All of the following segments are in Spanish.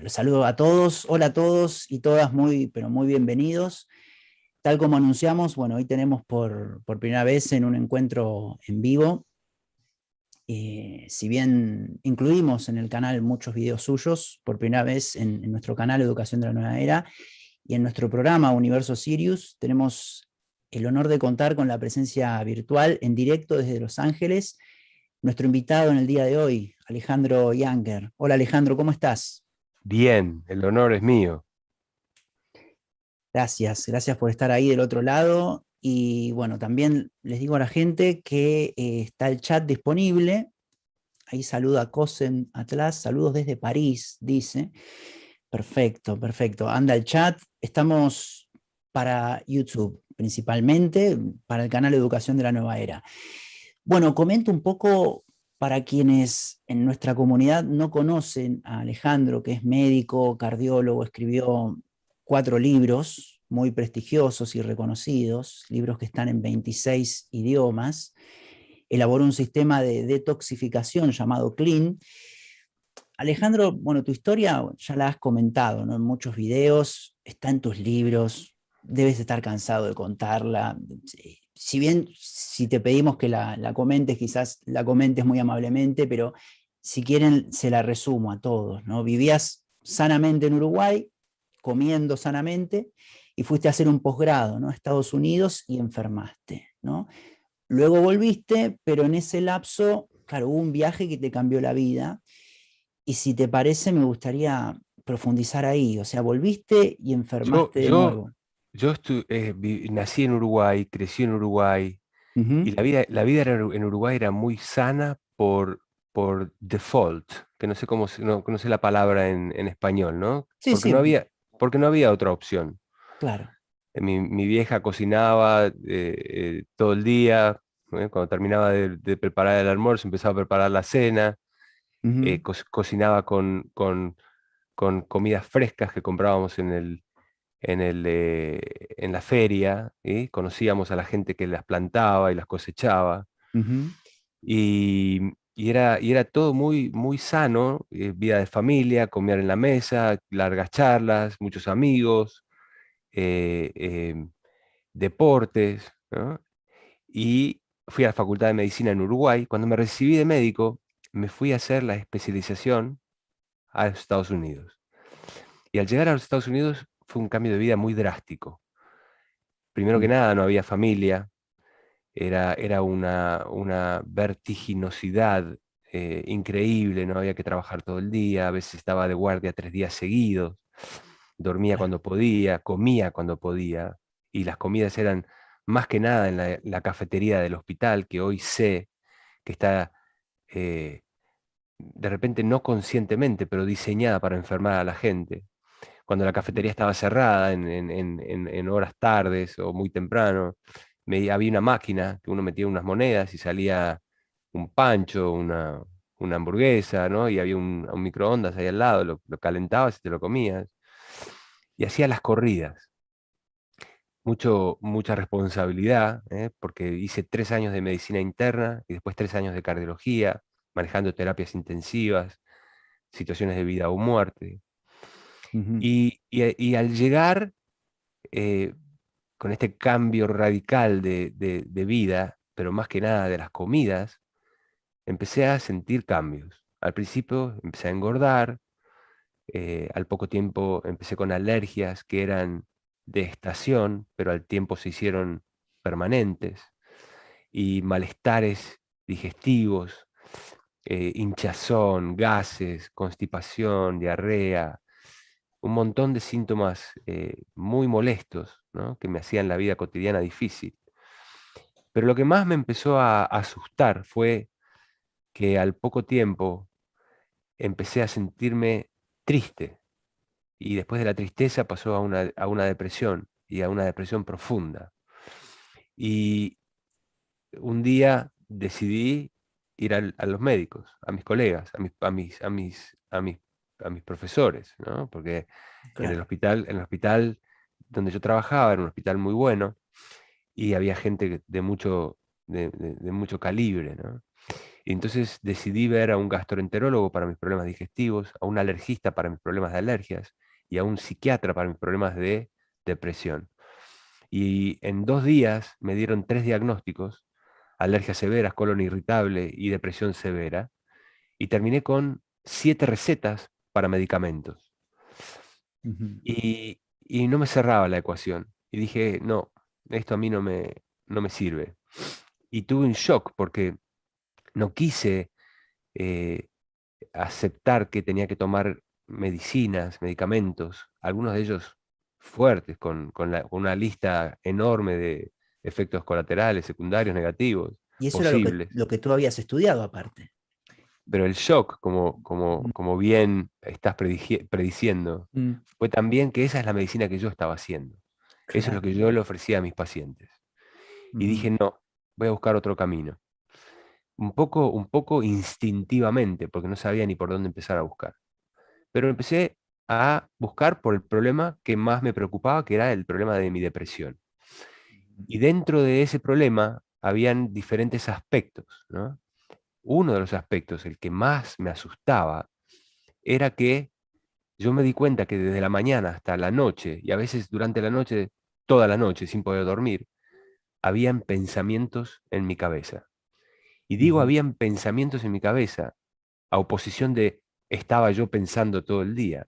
Los saludo a todos, hola a todos y todas, muy, pero muy bienvenidos. Tal como anunciamos, bueno, hoy tenemos por primera vez en un encuentro en vivo. Si bien incluimos en el canal muchos videos suyos, por primera vez en nuestro canal Educación de la Nueva Era y en nuestro programa Universo Sirius, tenemos el honor de contar con la presencia virtual en directo desde Los Ángeles. Nuestro invitado en el día de hoy, Alejandro Yanger. Hola Alejandro, ¿cómo estás? Bien, el honor es mío. Gracias, gracias por estar ahí del otro lado. Y bueno, también les digo a la gente que está el chat disponible. Ahí saluda Cosen Atlas, saludos desde París, dice. Perfecto, perfecto. Anda el chat. Estamos para YouTube, principalmente para el canal Educación de la Nueva Era. Bueno, comento un poco para quienes en nuestra comunidad no conocen a Alejandro, que es médico, cardiólogo, escribió 4 libros muy prestigiosos y reconocidos, libros que están en 26 idiomas. Elaboró un sistema de detoxificación llamado Clean. Alejandro, bueno, tu historia ya la has comentado, ¿no? En muchos videos, está en tus libros, debes estar cansado de contarla. Si bien si te pedimos que la comentes, quizás la comentes muy amablemente, pero si quieren se la resumo a todos, ¿no? Vivías sanamente en Uruguay, comiendo sanamente, y fuiste a hacer un posgrado, ¿no? A Estados Unidos y enfermaste, ¿no? Luego volviste, pero en ese lapso, claro, hubo un viaje que te cambió la vida y si te parece, me gustaría profundizar ahí. O sea, volviste y Yo, enfermaste de yo, nuevo. nací en Uruguay, crecí en Uruguay, y Ujú. la vida en Uruguay era muy sana por default, que no sé no sé la palabra en español, ¿no? Sí, sí, Porque no había otra opción. claro. Mi vieja cocinaba todo el día. Cuando terminaba de preparar el almuerzo, empezaba a preparar la cena. Ujú. Cocinaba con comidas frescas que comprábamos en la feria, ¿sí? Conocíamos a la gente que las plantaba y las cosechaba, Ujú. y, y era todo muy, muy sano, vida de familia, comer en la mesa, largas charlas, muchos amigos, eh, deportes, ¿no? Y fui a la Facultad de Medicina en Uruguay. Cuando me recibí de médico, me fui a hacer la especialización a los Estados Unidos. Y al llegar a los Estados Unidos fue un cambio de vida muy drástico. Primero que Mm. nada, no había familia, era una vertiginosidad increíble, no había que trabajar todo el día, a veces estaba de guardia 3 días seguidos, dormía Claro. cuando podía, comía cuando podía, y las comidas eran más que nada en la cafetería del hospital, que hoy sé que está eh, de repente no conscientemente, pero diseñada para enfermar a la gente. Cuando la Ujú. cafetería estaba cerrada en horas tardes o muy temprano, había una máquina que uno metía unas monedas y salía un pancho, una hamburguesa, ¿no? Y había un microondas ahí al lado, lo calentabas y te lo comías. Y hacía las corridas. Mucha responsabilidad, ¿eh? Porque hice 3 años de medicina interna y después 3 años de cardiología, manejando terapias intensivas, situaciones de vida o muerte. Ujú. Y al llegar eh, con este cambio radical de vida, pero más que nada de las comidas, empecé a sentir cambios. Al principio empecé a engordar, al poco tiempo empecé con alergias que eran de estación, pero al tiempo se hicieron permanentes, y malestares digestivos, hinchazón, gases, constipación, diarrea, un montón de síntomas muy molestos, ¿no? Que me hacían la vida cotidiana difícil. Pero lo que más me empezó a asustar fue que al poco tiempo empecé a sentirme triste, y después de la tristeza pasó a una depresión, y a una depresión profunda. Y un día decidí ir a los médicos, a mis colegas, a mis profesores, ¿no? Porque Claro. en el hospital donde yo trabajaba era un hospital muy bueno, y había gente de mucho calibre, ¿no? Y entonces decidí ver a un gastroenterólogo para mis problemas digestivos, a un alergista para mis problemas de alergias y a un psiquiatra para mis problemas de depresión. Y en 2 días me dieron 3 diagnósticos: alergias severas, colon irritable y depresión severa. Y terminé con 7 recetas para medicamentos. Ujú. Y no me cerraba la ecuación. Y dije, no, esto a mí no me sirve. Y tuve un shock porque no quise eh, aceptar que tenía que tomar medicinas, medicamentos, algunos de ellos fuertes, con una lista enorme de efectos colaterales, secundarios, negativos, Y eso era posibles. lo que tú habías estudiado aparte. Pero el shock, como bien estás prediciendo, Mm, fue también que esa es la medicina que yo estaba haciendo. Eso es lo claro. que yo le ofrecía a mis pacientes. Y Ujú. dije, no, voy a buscar otro camino. Un poco instintivamente, porque no sabía ni por dónde empezar a buscar. Pero empecé a buscar por el problema que más me preocupaba, que era el problema de mi depresión. Y dentro de ese problema habían diferentes aspectos, ¿no? Uno de los aspectos, el que más me asustaba, era que yo me di cuenta que desde la mañana hasta la noche, y a veces durante la noche, toda la noche, sin poder dormir, habían pensamientos en mi cabeza. Y digo, Ujú. habían pensamientos en mi cabeza, a oposición de estaba yo pensando todo el día,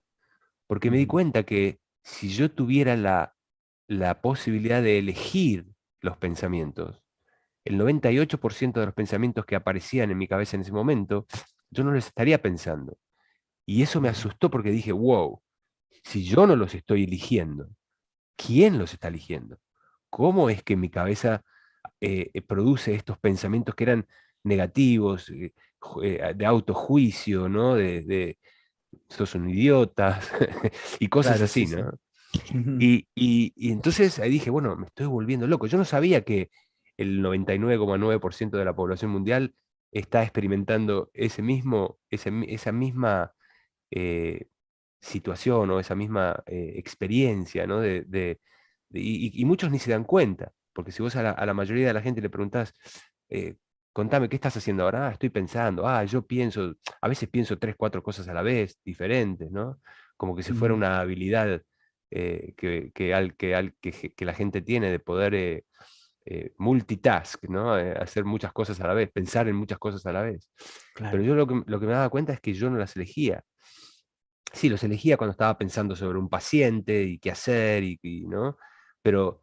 porque me di Ujú. cuenta que si yo tuviera la posibilidad de elegir los pensamientos, el 98% de los pensamientos que aparecían en mi cabeza en ese momento, yo no los estaría pensando. Y eso me Ujú. asustó porque dije, wow, si yo no los estoy eligiendo, ¿quién los está eligiendo? ¿Cómo es que mi cabeza produce estos pensamientos que eran negativos, de autojuicio, ¿no? De sos un idiota, y cosas Claro, así, sí, sí. ¿no? Ujú. Y entonces ahí dije, bueno, me estoy volviendo loco. Yo no sabía que el 99,9% de la población mundial está experimentando esa misma eh, situación o esa misma experiencia, ¿no? Y muchos ni se dan cuenta, porque si vos a la mayoría de la gente le preguntás, eh, contame, ¿qué estás haciendo ahora? Ah, estoy pensando, yo pienso, a veces pienso 3, 4 cosas a la vez, diferentes, ¿no? Como que si fuera Ujú. una habilidad que la gente tiene de poder multitask, ¿no? Hacer muchas cosas a la vez, pensar en muchas cosas a la vez. Pero Claro. yo lo que me daba cuenta es que yo no las elegía. Sí, los elegía cuando estaba pensando sobre un paciente y qué hacer, ¿no? Pero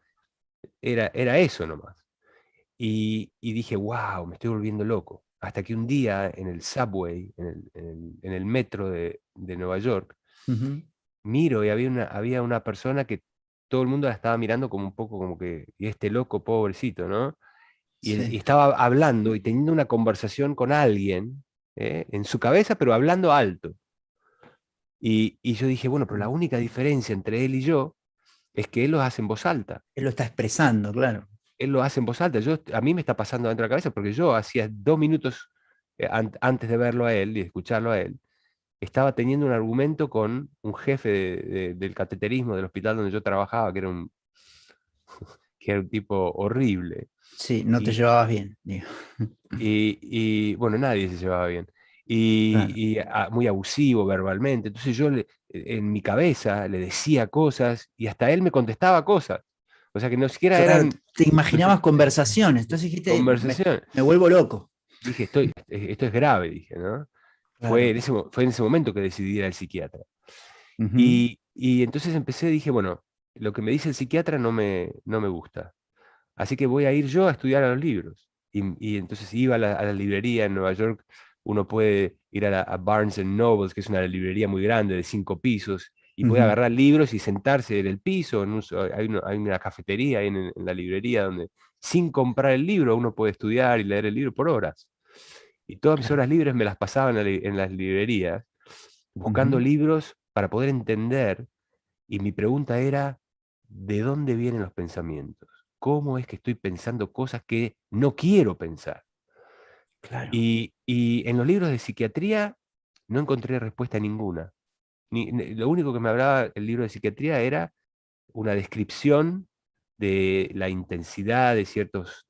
era eso nomás. Y dije, wow, me estoy volviendo loco. Hasta que un día en el subway, en el metro de Nueva York, Ujú. miro y había una persona que todo el mundo la estaba mirando como un poco como que, y este loco pobrecito, ¿no? Y Sí. estaba hablando y teniendo una conversación con alguien, en su cabeza, pero hablando alto. Y yo dije, bueno, pero la única diferencia entre él y yo es que él lo hace en voz alta. Él lo está expresando, claro. Él lo hace en voz alta. A mí me está pasando dentro de la cabeza porque yo hacía 2 minutos antes de verlo a él y de escucharlo a él, estaba teniendo un argumento con un jefe del cateterismo del hospital donde yo trabajaba, que era un tipo horrible. Sí, no te Y, llevabas bien, digo. bueno, nadie se llevaba bien. Claro. Muy abusivo verbalmente. Entonces yo en mi cabeza le decía cosas y hasta él me contestaba cosas. O sea que no siquiera Claro, eran te imaginabas conversaciones, entonces dijiste, conversaciones. me vuelvo loco. Dije, esto es grave, dije, ¿no? Fue Claro. en ese momento que decidí ir al psiquiatra. Ujú. Y entonces dije, bueno, lo que me dice el psiquiatra no me gusta. Así que voy a ir yo a estudiar a los libros. Y entonces iba a la librería en Nueva York. Uno puede ir a Barnes and Nobles, que es una librería muy grande de 5 pisos, y puede Ujú. agarrar libros y sentarse en el piso. Hay una cafetería ahí en la librería donde sin comprar el libro uno puede estudiar y leer el libro por horas. Y todas mis Claro. horas libres me las pasaba en las librerías, buscando Ujú. libros para poder entender. Y mi pregunta era, ¿de dónde vienen los pensamientos? ¿Cómo es que estoy pensando cosas que no quiero pensar? Claro. Y en los libros de psiquiatría no encontré respuesta ninguna. Lo único que me hablaba el libro de psiquiatría era una descripción de la intensidad de ciertos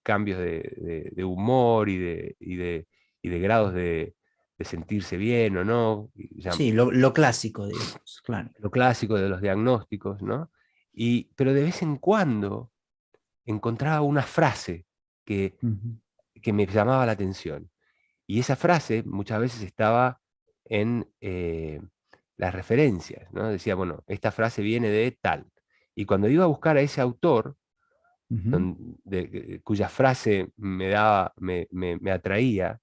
cambios de humor y de grados de sentirse bien o no, Sí, lo clásico, digamos, claro. lo clásico de los diagnósticos, ¿no? Pero de vez en cuando encontraba una frase que, Ujú, que me llamaba la atención. Y esa frase muchas veces estaba en las referencias, ¿no? Decía, bueno, esta frase viene de tal. Y cuando iba a buscar a ese autor, ujú. cuya frase me atraía,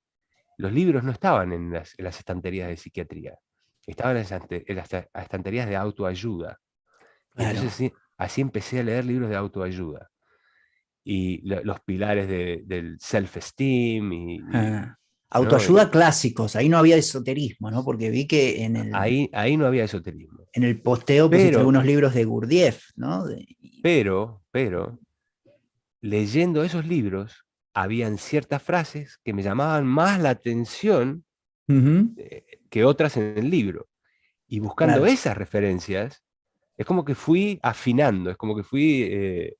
los libros no estaban en las estanterías de psiquiatría, estaban en las estanterías de autoayuda. Y entonces Claro. así empecé a leer libros de autoayuda. Y los pilares del self-esteem, Ah, ¿no? autoayuda clásicos, ahí no había esoterismo, ¿no? Porque vi que Ahí no había esoterismo. en el posteo pusiste Pero, algunos libros de Gurdjieff, ¿no? pero, leyendo esos libros, habían ciertas frases que me llamaban más la atención Ujú, que otras en el libro. Y buscando claro, esas referencias, es como que fui afinando, es como que fui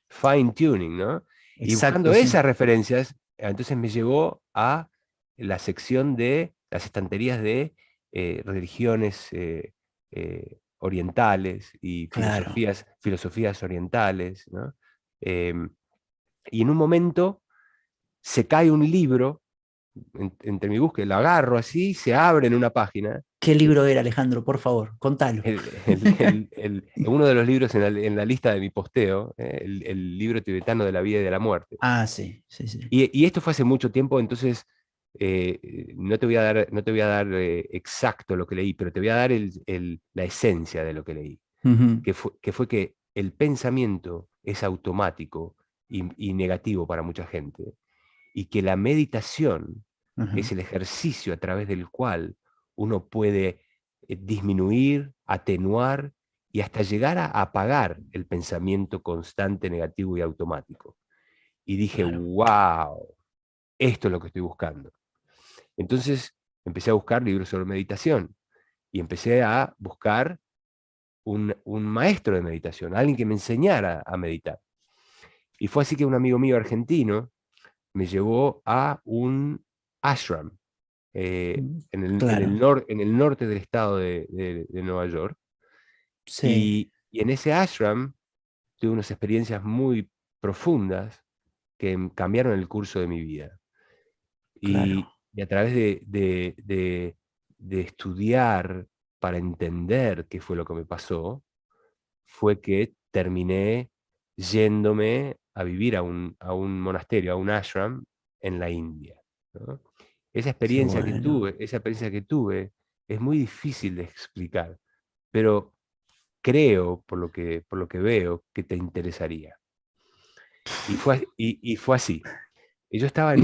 fine tuning, ¿no? Y buscando exacto, sí. esas referencias, entonces me llevó a la sección de las estanterías de religiones orientales y Claro. filosofías orientales, ¿no? Em, y en un momento se cae un libro entre mi búsqueda, lo agarro así, se abre en una página. ¿Qué libro era, Alejandro? Por favor, contalo. Uno de los libros en la lista de mi posteo, el libro tibetano de la vida y de la muerte. Ah, sí, sí, sí. Y esto fue hace mucho tiempo, entonces no te voy a dar exacto lo que leí, pero te voy a dar la esencia de lo que leí, Ujú, que fue que el pensamiento es automático y negativo para mucha gente, y que la meditación ujú, es el ejercicio a través del cual uno puede disminuir, atenuar y hasta llegar a apagar el pensamiento constante, negativo y automático. Y dije, claro. wow, esto es lo que estoy buscando. Entonces empecé a buscar libros sobre meditación y empecé a buscar un maestro de meditación, alguien que me enseñara a meditar. Y fue así que un amigo mío argentino me llevó a un ashram Claro, en el norte del estado de Nueva York. sí, Y en ese ashram tuve unas experiencias muy profundas que cambiaron el curso de mi vida. claro. Y a través de estudiar para entender qué fue lo que me pasó, fue que terminé yéndome a vivir a un monasterio, a un ashram en la India, ¿no? Qué bueno. Esa experiencia que tuve es muy difícil de explicar, pero creo, por lo que veo, que te interesaría. Y fue así. Y yo estaba en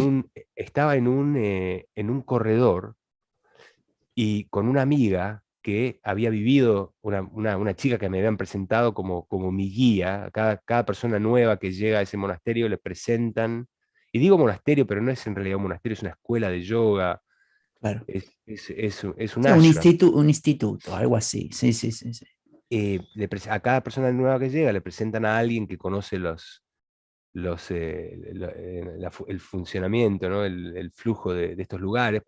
un corredor y con una amiga que había vivido, una chica que me habían presentado como mi guía. Cada persona nueva que llega a ese monasterio le presentan, y digo monasterio, pero no es en realidad un monasterio, es una escuela de yoga, Claro. es un Sí, ashram. un instituto, algo así. Sí, sí, sí, sí. A cada persona nueva que llega le presentan a alguien que conoce el funcionamiento, ¿no? El flujo de estos lugares,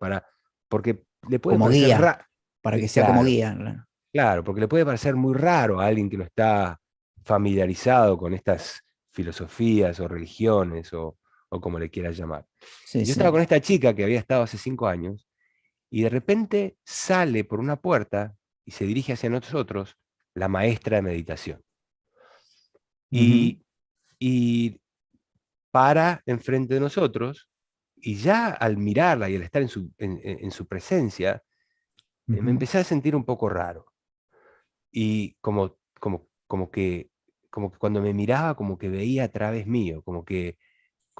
porque le puede Como parecer guía, raro, para que sea como claro, guía, claro. claro, porque le puede parecer muy raro a alguien que no está familiarizado con estas filosofías o religiones o como le quieras llamar. Sí, Y yo estaba sí. con esta chica que había estado hace 5 años y de repente sale por una puerta y se dirige hacia nosotros la maestra de meditación. Ujú, Y, y para enfrente de nosotros, y ya al mirarla y al estar en su presencia, me ujú, empecé a sentir un poco raro. Y como que cuando me miraba, como que veía a través mío, como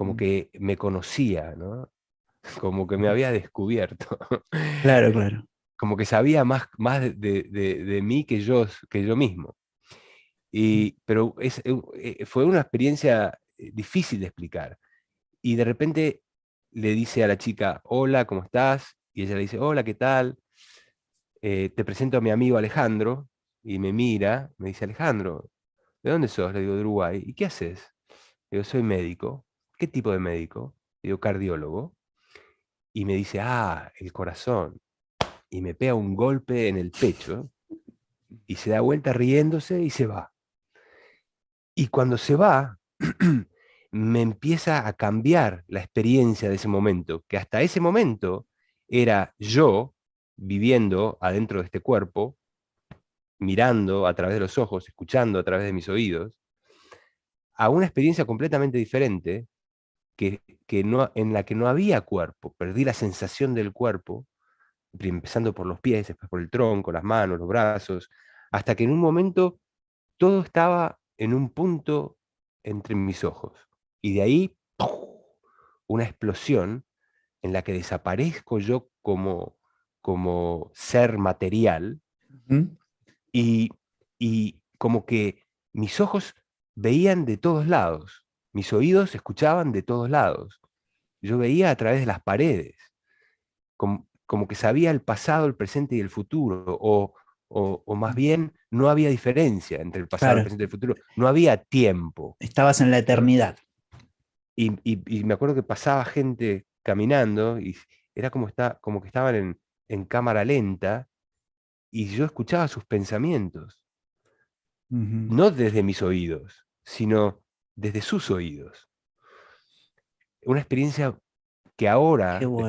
ujú. que me conocía, ¿no? Como que me había descubierto. Claro, claro. Como que sabía más de mí que yo mismo. Pero fue una experiencia difícil de explicar. Y de repente le dice a la chica, hola, ¿cómo estás? Y ella le dice, hola, ¿qué tal? Te presento a mi amigo Alejandro. Y me mira, me dice, Alejandro, ¿De dónde sos? Le digo, de Uruguay. ¿Y qué haces? Le digo, soy médico. ¿Qué tipo de médico? Le digo, cardiólogo. Y me dice, ah, el corazón. Y me pega un golpe en el pecho y se da vuelta riéndose y se va. Y cuando se va, me empieza a cambiar la experiencia de ese momento, que hasta ese momento era yo viviendo adentro de este cuerpo, mirando a través de los ojos, escuchando a través de mis oídos, a una experiencia completamente diferente que no, en la que no había cuerpo. Perdí la sensación del cuerpo, empezando por los pies, después por el tronco, las manos, los brazos, hasta que en un momento todo estaba en un punto entre mis ojos. Y de ahí, ¡pum!, una explosión en la que desaparezco yo como ser material Ujú. y, y como que mis ojos veían de todos lados, mis oídos escuchaban de todos lados, yo veía a través de las paredes, como que sabía el pasado, el presente y el futuro, o más bien no había diferencia entre el pasado, el Claro, presente y el futuro, no había tiempo, estabas en la ¿no? eternidad. Y me acuerdo que pasaba gente caminando y era como que estaban en cámara lenta y yo escuchaba sus pensamientos, Ujú. no desde mis oídos, sino desde sus oídos. Una experiencia que Qué ahora, bueno,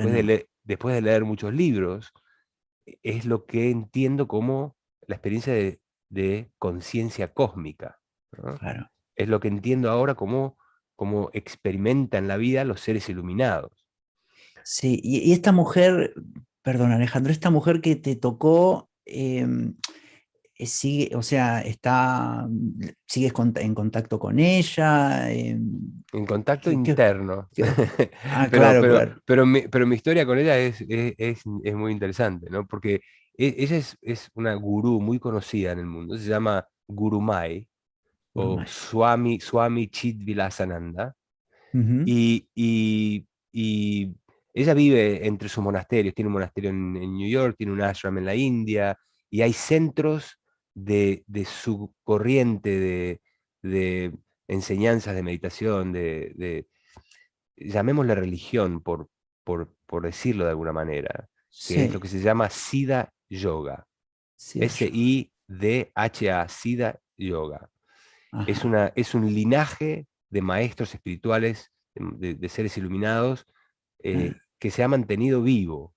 después de leer muchos libros, es lo que entiendo como la experiencia de conciencia cósmica, ¿no? claro. Es lo que entiendo ahora como experimentan la vida los seres iluminados. Sí, y esta mujer, perdón Alejandro, esta mujer que te tocó, sigue, o sea, sigues en contacto con ella. En contacto ¿Qué- qué- interno. qué- Ah, Pero, claro, pero, claro. pero mi historia con ella es muy interesante, ¿no? Porque ella es una gurú muy conocida en el mundo, se llama Guru Mai o Urumay. Swami Chidvilasananda. Ujú. Y ella vive entre sus monasterios, tiene un monasterio en New York, tiene un ashram en la India, y hay centros de su corriente de enseñanzas de meditación, llamémosle religión por decirlo de alguna manera, que es lo Sí, que se llama Siddha Yoga, sí, yo. Sidha, Siddha Yoga. Ajá. Es un linaje de maestros espirituales, de seres iluminados, que se ha mantenido vivo,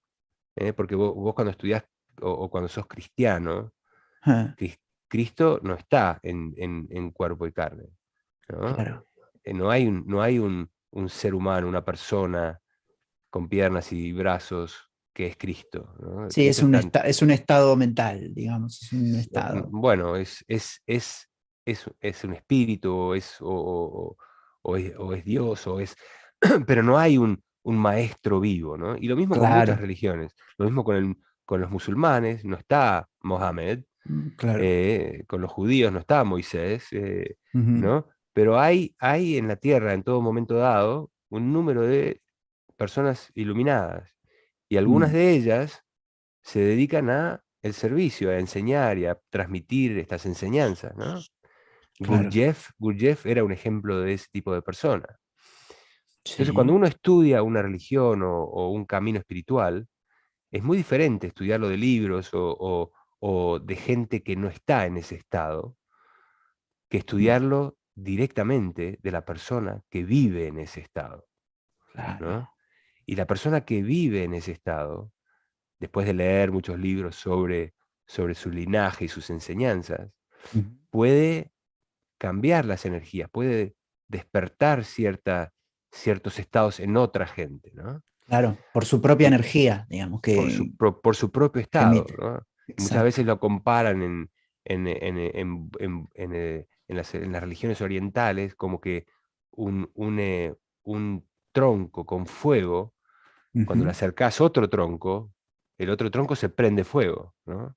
porque vos cuando estudiás o cuando sos cristiano, Ah, Cris- Cristo no está en cuerpo y carne, ¿no? claro. No hay un ser humano, una persona con piernas y brazos que es Cristo, ¿no? Sí, Cristo está es un estado mental, digamos, es un estado. bueno, es un espíritu, o es Dios, pero no hay un maestro vivo, ¿no? Y lo mismo con muchas Claro, religiones, lo mismo con los musulmanes, no está Mohammed, claro. con los judíos no está Moisés, Ujú. ¿no? Pero hay en la tierra, en todo momento dado, un número de personas iluminadas, y algunas Mm, de ellas se dedican a el servicio, a enseñar y a transmitir estas enseñanzas, ¿no? claro. Gurdjieff era un ejemplo de ese tipo de persona. Entonces, cuando Sí. uno estudia una religión o un camino espiritual, es muy diferente estudiarlo de libros o de gente que no está en ese estado, que Mm, estudiarlo directamente de la persona que vive en ese estado, ¿no? claro. Y la persona que vive en ese estado, después de leer muchos libros sobre su linaje y sus enseñanzas, Ujú. puede cambiar las energías, puede despertar ciertos estados en otra gente, ¿no? Claro, por su propia Y energía, digamos, por su propio que estado, emite. ¿no? Y muchas Exacto. veces lo comparan en las religiones orientales como que un tronco con fuego, cuando le Ujú. acercás otro tronco, el otro tronco se prende fuego, ¿no?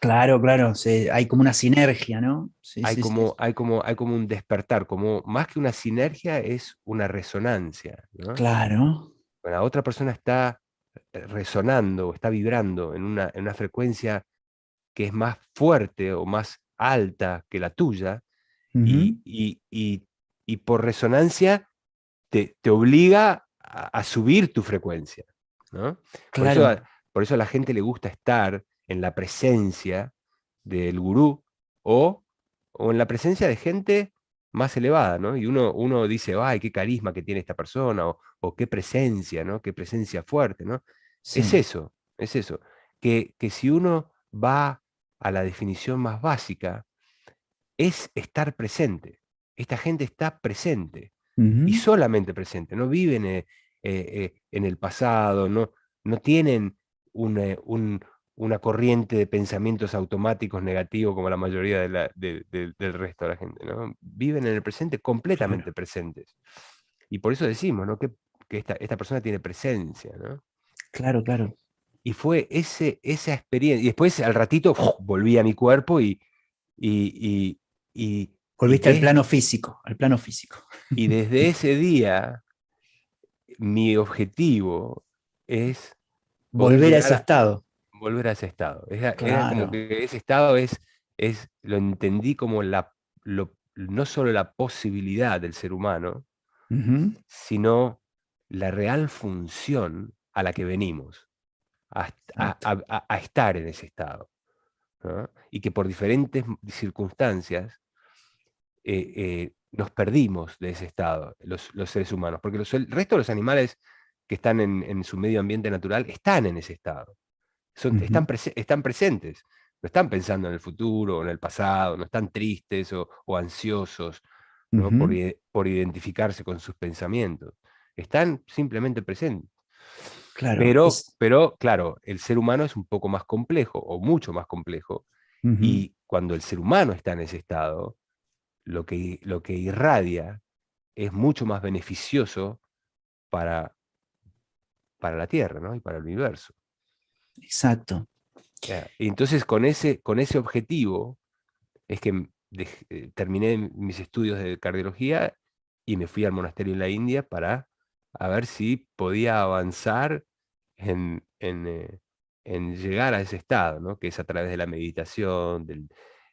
Claro, claro, hay como una sinergia, ¿no? Sí, hay sí, sí. como, hay como, hay como un despertar, como más que una sinergia es una resonancia, ¿no? Claro, Cuando la otra persona está resonando o está vibrando en una frecuencia que es más fuerte o más alta que la tuya, Ujú. y por resonancia te obliga a subir tu frecuencia, ¿no? Por eso, Claro, por eso a la gente le gusta estar en la presencia del gurú o, o en la presencia de gente más elevada, ¿no? Y uno dice, ay, qué carisma que tiene esta persona, o qué presencia, ¿no? Qué presencia fuerte, ¿no? sí. Es eso, que si uno va a la definición más básica, es estar presente. Esta gente está presente y Ujú. solamente presente, no viven en el pasado, no tienen una corriente de pensamientos automáticos negativos como la mayoría del resto de la gente, ¿no? Viven en el presente Claro, completamente presentes. Y por eso decimos, ¿no? Que esta persona tiene presencia, ¿no? claro, claro. Y fue esa experiencia. Y después al ratito volví a mi cuerpo y, y, y, Volviste des- al plano físico. y desde ese día mi objetivo es poder Volver a llegar ese a estado. volver a ese estado. Era como Claro. que ese estado lo entendí como no solo la posibilidad del ser humano, Ujú. sino la real función a la que venimos, Exacto. a estar en ese estado, ¿no? Y que por diferentes circunstancias nos perdimos de ese estado, los seres humanos, porque el resto de los animales que están en su medio ambiente natural están en ese estado, Ujú. están presentes, no están pensando en el futuro o en el pasado, no están tristes o ansiosos, ¿no? Ujú. Por identificarse con sus pensamientos, están simplemente presentes. Claro. Pero, claro, el ser humano es un poco más complejo o mucho más complejo, Ujú. y cuando el ser humano está en ese estado, lo que irradia es mucho más beneficioso para, para la Tierra, ¿no? Y para el universo. Exacto. Y entonces con ese objetivo es que terminé mis estudios de cardiología y me fui al monasterio en la India para a ver si podía avanzar en llegar a ese estado, ¿no? Que es a través de la meditación.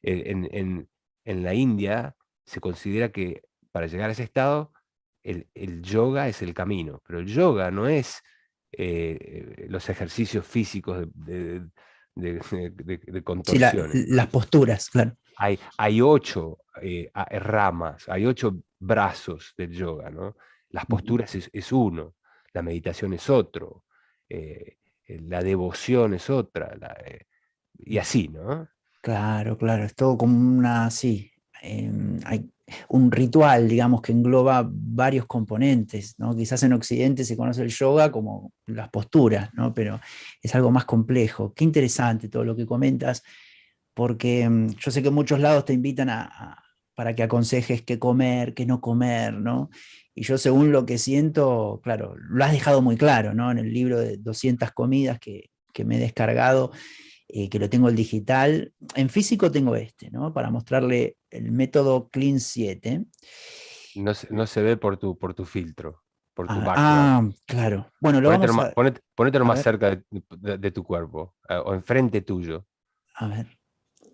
En la India se considera que para llegar a ese estado el yoga es el camino, pero el yoga no es los ejercicios físicos de Sí, contorsiones. las posturas, claro. Hay 8 ramas, hay 8 brazos del yoga, ¿no? Las Ujú. posturas es uno, la meditación es otro, la devoción es otra, y así, ¿no? Claro, claro. Es todo como una, sí. Hay un ritual, digamos, que engloba varios componentes, ¿no? Quizás en Occidente se conoce el yoga como las posturas, ¿no? Pero es algo más complejo. Qué interesante todo lo que comentas, porque yo sé que en muchos lados te invitan para que aconsejes qué comer, qué no comer, ¿no? Y yo según lo que siento, claro, lo has dejado muy claro, ¿no? En el libro de 200 comidas que me he descargado, que lo tengo el digital. En físico tengo este, ¿no? Para mostrarle el método Clean 7. No se ve por tu filtro, por tu Ah, background. ah, claro. Bueno, lo vamos Ponételo a más ver, cerca de tu cuerpo, o enfrente tuyo. a ver.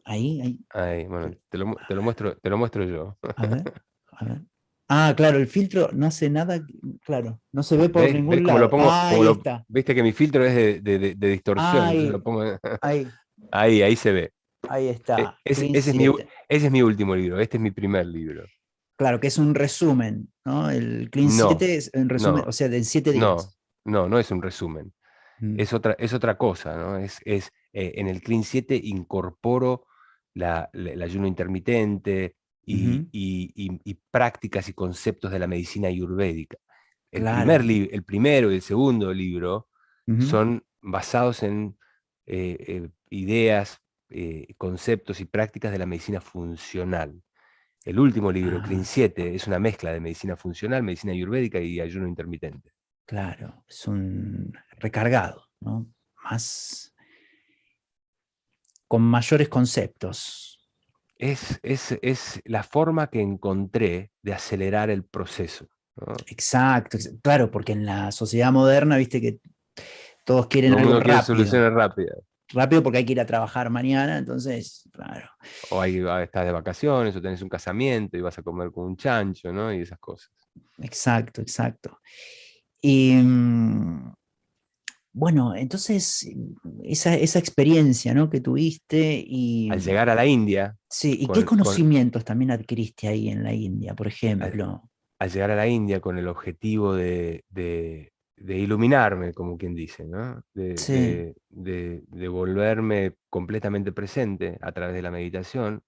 Ahí, ahí. Ahí, bueno, te lo muestro yo. A ver, a ver. Ah, claro, el filtro no hace nada, claro, no se ve por ¿Ves ningún cómo lo lado. pongo? Ah, ahí está. Viste que mi filtro es de distorsión, entonces lo Ahí, pongo. ahí, Ahí se ve. ahí está. Ese, Clean ese es mi, 7. ese es mi último libro, este es mi primer libro. Claro, que es un resumen, ¿no? El Clean No, 7 es un resumen, o no, sea, de 7 no, días. no es un resumen. Mm. Es otra cosa, ¿no? En el Clean 7 incorporo el ayuno intermitente Ujú. y prácticas y conceptos de la medicina ayurvédica. Claro. El primero y el segundo libro Ujú. son basados en ideas, conceptos y prácticas de la medicina funcional. El último libro, Clean Ah, 7, es una mezcla de medicina funcional, medicina ayurvédica y ayuno intermitente. claro, es un recargado, ¿no? Más, con mayores conceptos. Es la forma que encontré de acelerar el proceso, ¿no? Exacto, claro, porque en la sociedad moderna, viste que todos quieren Todo el algo mundo quiere rápido, soluciones rápidas. rápido porque hay que ir a trabajar mañana, entonces, claro. O ahí estás de vacaciones, o tenés un casamiento y vas a comer con un chancho, ¿no? Y esas cosas. Exacto, exacto. Y bueno, entonces, esa experiencia, ¿no? que tuviste y Al llegar a la India, sí, ¿y qué con, con- conocimientos también adquiriste ahí en la India, por al, ejemplo? al llegar a la India con el objetivo de iluminarme, como quien dice, ¿no? Sí, De volverme completamente presente a través de la meditación,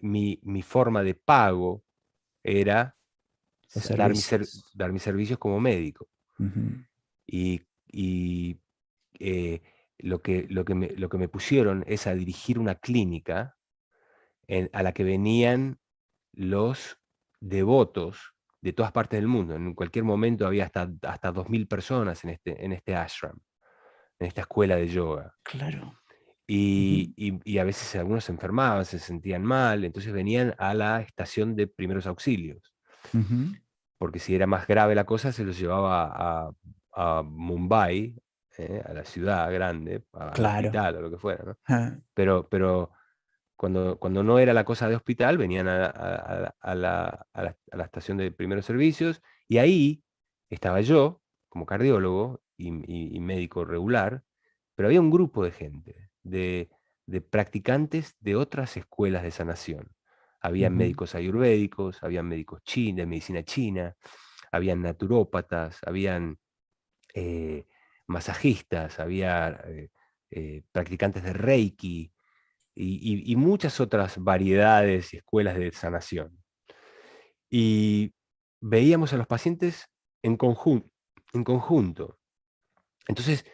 mi forma de pago era los dar servicios. dar mis servicios como médico. Ujú, Y eh, lo que me pusieron es a dirigir una clínica a la que venían los devotos de todas partes del mundo. En cualquier momento había hasta 2000 personas en este ashram, en esta escuela de yoga. claro. Y, Ujú, y a veces algunos se enfermaban, se sentían mal, entonces venían a la estación de primeros auxilios, ujú, porque si era más grave la cosa se los llevaba a Mumbai, a la ciudad grande, al claro. hospital o lo que fuera, ¿no? Ah, Pero cuando no era la cosa de hospital, venían a la estación de primeros servicios, y ahí estaba yo, como cardiólogo y médico regular, pero había un grupo de gente, de practicantes de otras escuelas de sanación. Habían ujú. médicos ayurvédicos, habían médicos de medicina china, habían naturópatas, habían eh, masajistas, había practicantes de Reiki, y muchas otras variedades y escuelas de sanación. Y veíamos a los pacientes en en conjunto. Entonces,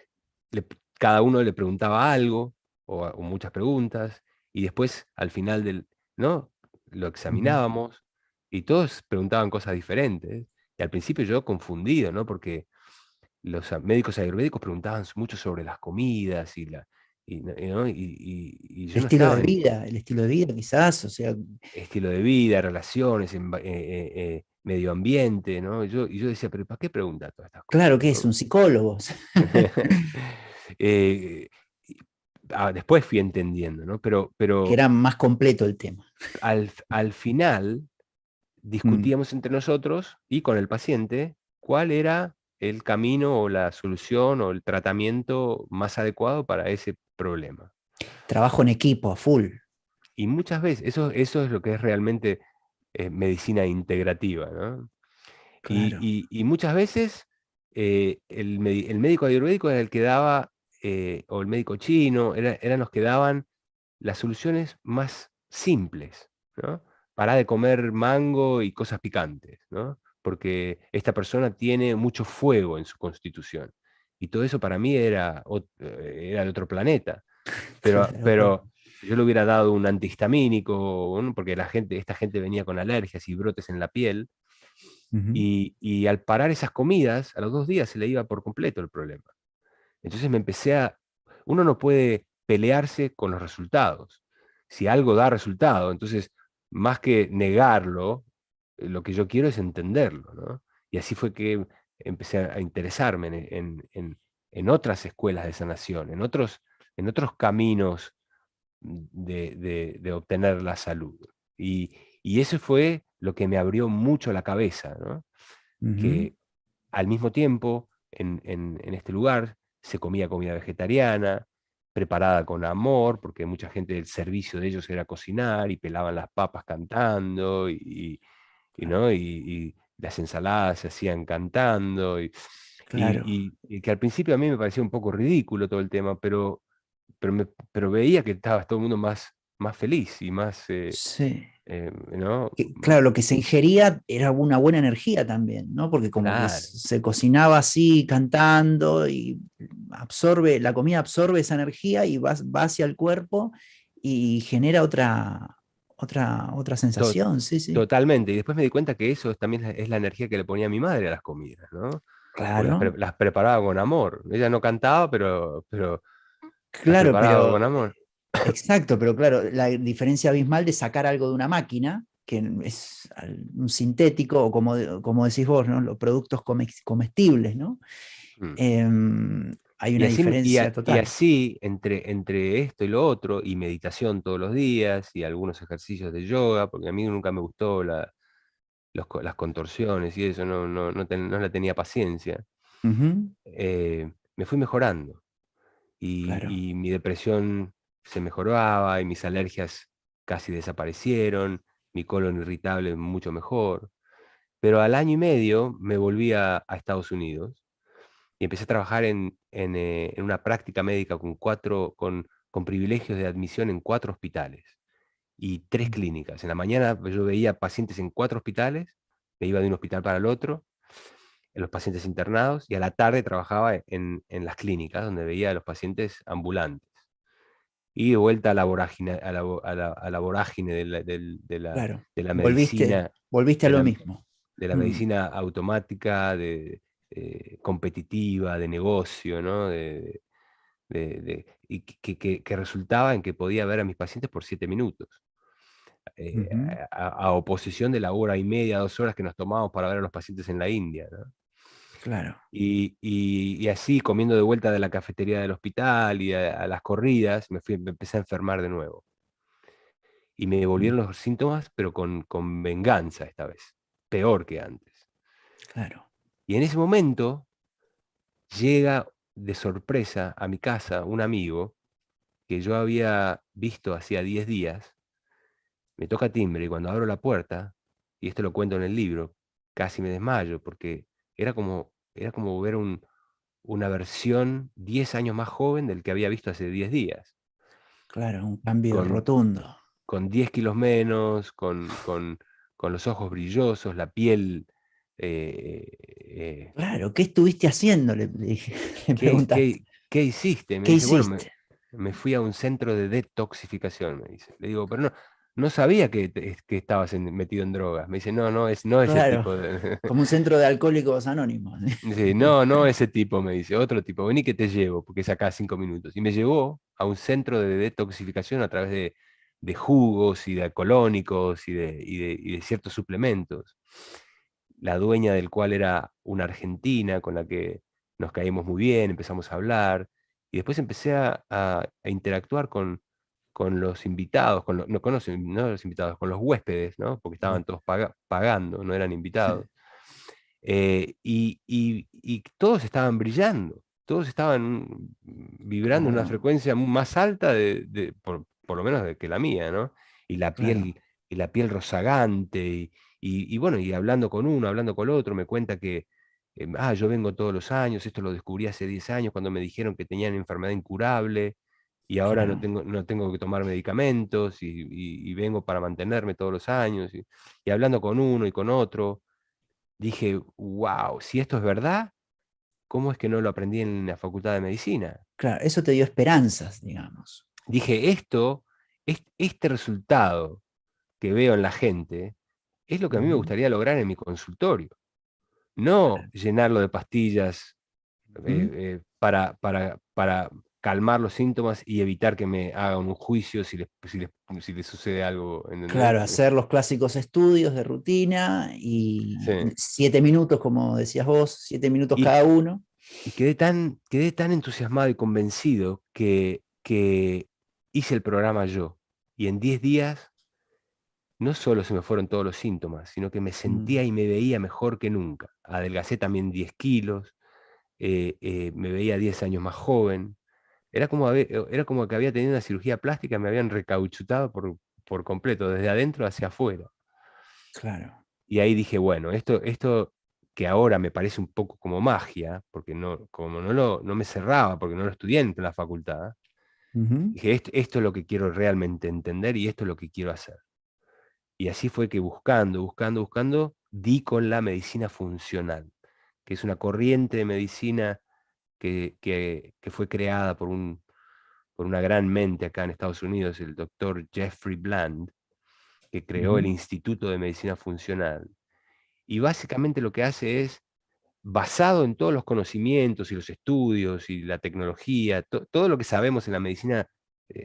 cada uno le preguntaba algo, o muchas preguntas, y después, al final ¿no? Lo Ujú. examinábamos, y todos preguntaban cosas diferentes. Y al principio yo confundido, ¿no? Porque los médicos ayurvédicos preguntaban mucho sobre las comidas ¿no? Y yo no estaba en El estilo de vida quizás, o sea, estilo de vida, relaciones, medio ambiente, ¿no? Y yo decía, pero ¿para qué preguntar todas estas claro cosas, que es no? un psicólogo. Eh, y- Después fui entendiendo, ¿no? Que Pero era más completo el tema. al final Mm. discutíamos entre nosotros y con el paciente cuál era el camino o la solución o el tratamiento más adecuado para ese problema. Trabajo en equipo, a full. Y muchas veces, eso es lo que es realmente medicina integrativa, ¿no? Claro. Y muchas veces el médico ayurvédico era el que daba, o el médico chino, eran los que daban las soluciones más simples, ¿no? Para de comer mango y cosas picantes, ¿no? Porque esta persona tiene mucho fuego en su constitución. Y todo eso para mí era de otro planeta. Claro, obvio. Pero si yo le hubiera dado un antihistamínico, ¿no? Porque esta gente venía con alergias y brotes en la piel, Ujú. y al parar esas comidas, a los 2 días se le iba por completo el problema. Entonces me empecé uno no puede pelearse con los resultados. Si algo da resultado, entonces, más que negarlo, lo que yo quiero es entenderlo, ¿no? Y así fue que empecé a interesarme en otras escuelas de sanación, en otros caminos de obtener la salud. Y eso fue lo que me abrió mucho la cabeza, ¿no? Ujú. Que al mismo tiempo, en este lugar se comía comida vegetariana, preparada con amor, porque mucha gente del servicio de ellos era cocinar y pelaban las papas cantando, ¿no? Y las ensaladas se hacían cantando, Claro. y que al principio a mí me parecía un poco ridículo todo el tema, pero veía que estaba todo el mundo más feliz y más, Sí. ¿no? Claro, lo que se ingería era una buena energía también, ¿no? Porque como que Claro. se cocinaba así, cantando, y la comida absorbe esa energía y va hacia el cuerpo y genera otra To- sensación, sí, sí. Totalmente. Y después me di cuenta que eso también es la energía que le ponía mi madre a las comidas, ¿no? Porque Claro, las preparaba con amor. Ella no cantaba, pero las claro, preparaba con pero amor. exacto, pero claro, la diferencia abismal de sacar algo de una máquina, que es un sintético, o como decís vos, ¿no? Los productos comestibles, ¿no? Mm. Em, Hay Y una así, diferencia y total. así entre esto y lo otro, y meditación todos los días, y algunos ejercicios de yoga, porque a mí nunca me gustó las contorsiones y eso, no le tenía paciencia, Ujú, me fui mejorando. claro. Y mi depresión se mejoraba, y mis alergias casi desaparecieron, mi colon irritable mucho mejor. Pero al año y medio me volví a Estados Unidos y empecé a trabajar en una práctica médica con privilegios de admisión en 4 hospitales y 3 Mm, clínicas. En la mañana yo veía pacientes en 4 hospitales, me iba de un hospital para el otro, en los pacientes internados, y a la tarde trabajaba en las clínicas, donde veía a los pacientes ambulantes. Y de vuelta a la vorágine, a la vorágine claro. de la Volviste, medicina, volviste a de lo la, mismo. de la Mm, medicina automática, competitiva, de negocio, ¿no? Y que resultaba en que podía ver a mis pacientes por 7 minutos, ujú, a oposición de la hora y media, 2 horas que nos tomábamos para ver a los pacientes en la India, ¿no? claro. Y así, comiendo de vuelta de la cafetería del hospital y a las corridas, me empecé a enfermar de nuevo. Y me Mm, volvieron los síntomas, pero con venganza esta vez, peor que antes. claro. Y en ese momento llega de sorpresa a mi casa un amigo que yo había visto hacía 10 días, me toca timbre y cuando abro la puerta, y esto lo cuento en el libro, casi me desmayo porque era como ver una versión 10 años más joven del que había visto hace 10 días, Claro, un cambio con, rotundo. con 10 kilos menos, con los ojos brillosos, la piel... Claro, ¿qué estuviste haciendo? Le preguntaste. ¿Qué hiciste? Me ¿Qué dice, bueno, hiciste? me fui a un centro de detoxificación, me dice. Le digo, pero no sabía que estabas metido en drogas. Me dice, no ese Claro, tipo de... como un centro de alcohólicos anónimos. Dice, no ese tipo, me dice, otro tipo, vení que te llevo, porque es acá a 5 minutos. Y me llevó a un centro de detoxificación a través de jugos y de alcohólicos y de ciertos suplementos, la dueña del cual era una argentina con la que nos caímos muy bien, empezamos a hablar, y después empecé a interactuar con los invitados, no los invitados, con los huéspedes, ¿no? Porque estaban todos pagando, no eran invitados. Y todos estaban brillando, todos estaban vibrando en una Claro, frecuencia más alta por lo menos que la mía, ¿no? Y la claro, piel, y la piel rozagante, y bueno, y hablando con uno, hablando con el otro, me cuenta que, yo vengo todos los años, esto lo descubrí hace 10 años cuando me dijeron que tenían enfermedad incurable, y ahora claro. no tengo que tomar medicamentos, y vengo para mantenerme todos los años, y hablando con uno y con otro dije, wow, si esto es verdad, ¿cómo es que no lo aprendí en la facultad de medicina? Claro, eso te dio esperanzas, digamos. Dije, este resultado que veo en la gente es lo que a mí me Ujú, gustaría lograr en mi consultorio, no claro. llenarlo de pastillas Ujú, para calmar los síntomas y evitar que me hagan un juicio si les sucede algo, ¿entendés? claro, hacer los clásicos estudios de rutina Sí. y 7 minutos, como decías vos, 7 minutos Y, cada uno. y quedé tan entusiasmado y convencido que hice el programa yo. Y en 10 días no solo se me fueron todos los síntomas, sino que me Mm, sentía y me veía mejor que nunca. Adelgacé también 10 kilos, me veía 10 años más joven. Era como que había tenido una cirugía plástica, me habían recauchutado por completo, desde adentro hacia afuera. claro. Y ahí dije, bueno, esto que ahora me parece un poco como magia, porque como no me cerraba, porque no lo estudié en la facultad, Ujú, dije, esto es lo que quiero realmente entender y esto es lo que quiero hacer. Y así fue que buscando, di con la medicina funcional, que es una corriente de medicina que fue creada por una gran mente acá en Estados Unidos, el doctor Jeffrey Bland, que creó el ujú, Instituto de Medicina Funcional. Y básicamente lo que hace es, basado en todos los conocimientos y los estudios y la tecnología, todo lo que sabemos en la medicina